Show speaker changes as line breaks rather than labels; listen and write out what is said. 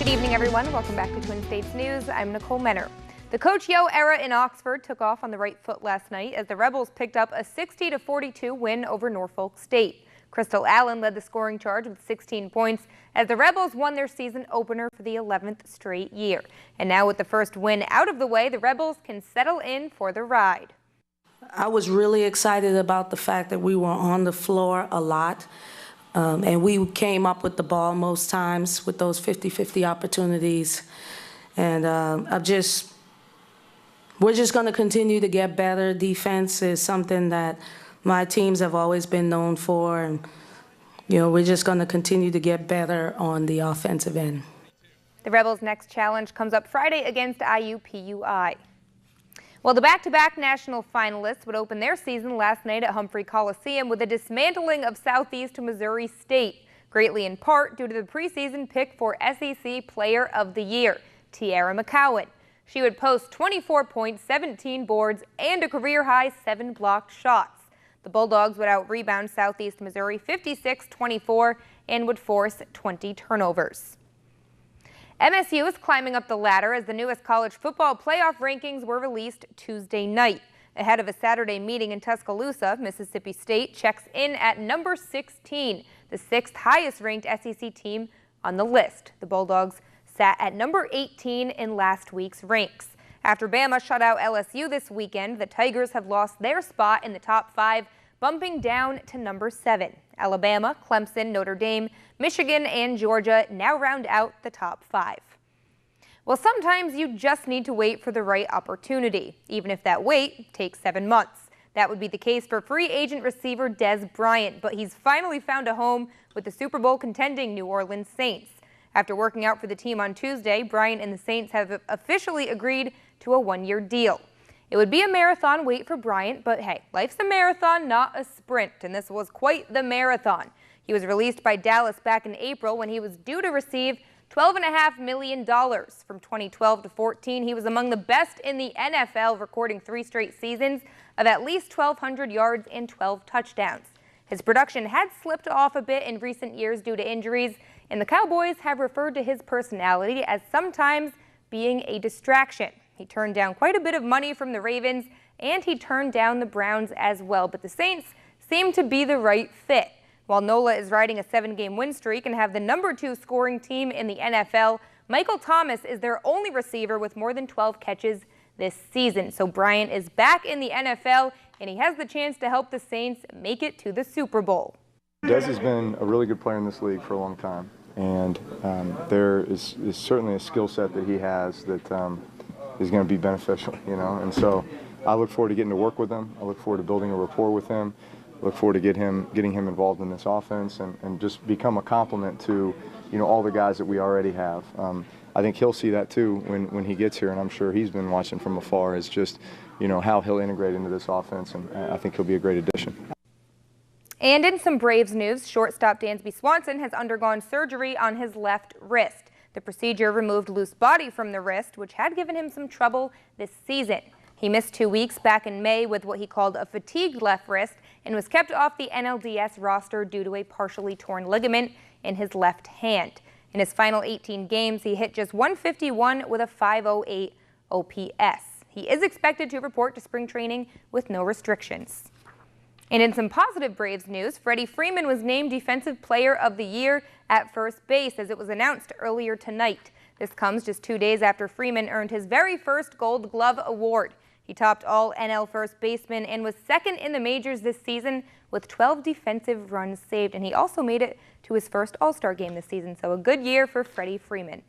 Good evening, everyone. Welcome back to Twin States News. I'm Nicole Menner. The Coach Yo era in Oxford took off on the right foot last night as the Rebels picked up a 60-42 win over Norfolk State. Crystal Allen led the scoring charge with 16 points as the Rebels won their season opener for the 11th straight year. And now with the first win out of the way, the Rebels can settle in for the ride.
I was really excited about the fact that we were on the floor a lot. And we came up with the ball most times with those 50-50 opportunities. And we're just going to continue to get better. Defense is something that my teams have always been known for. And, we're just going to continue to get better on the offensive end.
The Rebels' next challenge comes up Friday against IUPUI. Well, the back-to-back national finalists would open their season last night at Humphrey Coliseum with a dismantling of Southeast Missouri State, greatly in part due to the preseason pick for SEC Player of the Year, Tiara McCowan. She would post 24 points, 17 boards, and a career-high 7 blocked shots. The Bulldogs would out-rebound Southeast Missouri 56-24 and would force 20 turnovers. MSU is climbing up the ladder as the newest college football playoff rankings were released Tuesday night. Ahead of a Saturday meeting in Tuscaloosa, Mississippi State checks in at number 16, the 6th highest ranked SEC team on the list. The Bulldogs sat at number 18 in last week's ranks. After Bama shut out LSU this weekend, the Tigers have lost their spot in the top 5, bumping down to number 7. Alabama, Clemson, Notre Dame, Michigan, and Georgia now round out the top 5. Well, sometimes you just need to wait for the right opportunity, even if that wait takes 7 months. That would be the case for free agent receiver Dez Bryant, but he's finally found a home with the Super Bowl contending New Orleans Saints. After working out for the team on Tuesday, Bryant and the Saints have officially agreed to a 1-year deal. It would be a marathon wait for Bryant, but hey, life's a marathon, not a sprint, and this was quite the marathon. He was released by Dallas back in April when he was due to receive $12.5 million. From 2012 to 14, he was among the best in the NFL, recording 3 straight seasons of at least 1,200 yards and 12 touchdowns. His production had slipped off a bit in recent years due to injuries, and the Cowboys have referred to his personality as sometimes being a distraction. He turned down quite a bit of money from the Ravens, and he turned down the Browns as well. But the Saints seem to be the right fit. While NOLA is riding a 7-game win streak and have the number 2 scoring team in the NFL, Michael Thomas is their only receiver with more than 12 catches this season. So Bryant is back in the NFL, and he has the chance to help the Saints make it to the Super Bowl.
Dez has been a really good player in this league for a long time, and there is certainly a skill set that he has that is going to be beneficial, and so I look forward to getting to work with him. I look forward to building a rapport with him. I look forward to getting him involved in this offense and just become a complement to, all the guys that we already have. I think he'll see that too when he gets here, and I'm sure he's been watching from afar as just, how he'll integrate into this offense, and I think he'll be a great addition.
And in some Braves news, shortstop Dansby Swanson has undergone surgery on his left wrist. The procedure removed loose body from the wrist, which had given him some trouble this season. He missed 2 weeks back in May with what he called a fatigued left wrist and was kept off the NLDS roster due to a partially torn ligament in his left hand. In his final 18 games, he hit just .151 with a .508 OPS. He is expected to report to spring training with no restrictions. And in some positive Braves news, Freddie Freeman was named Defensive Player of the Year at first base as it was announced earlier tonight. This comes just 2 days after Freeman earned his very first Gold Glove award. He topped all NL first basemen and was second in the majors this season with 12 defensive runs saved, and he also made it to his first All-Star game this season, so a good year for Freddie Freeman.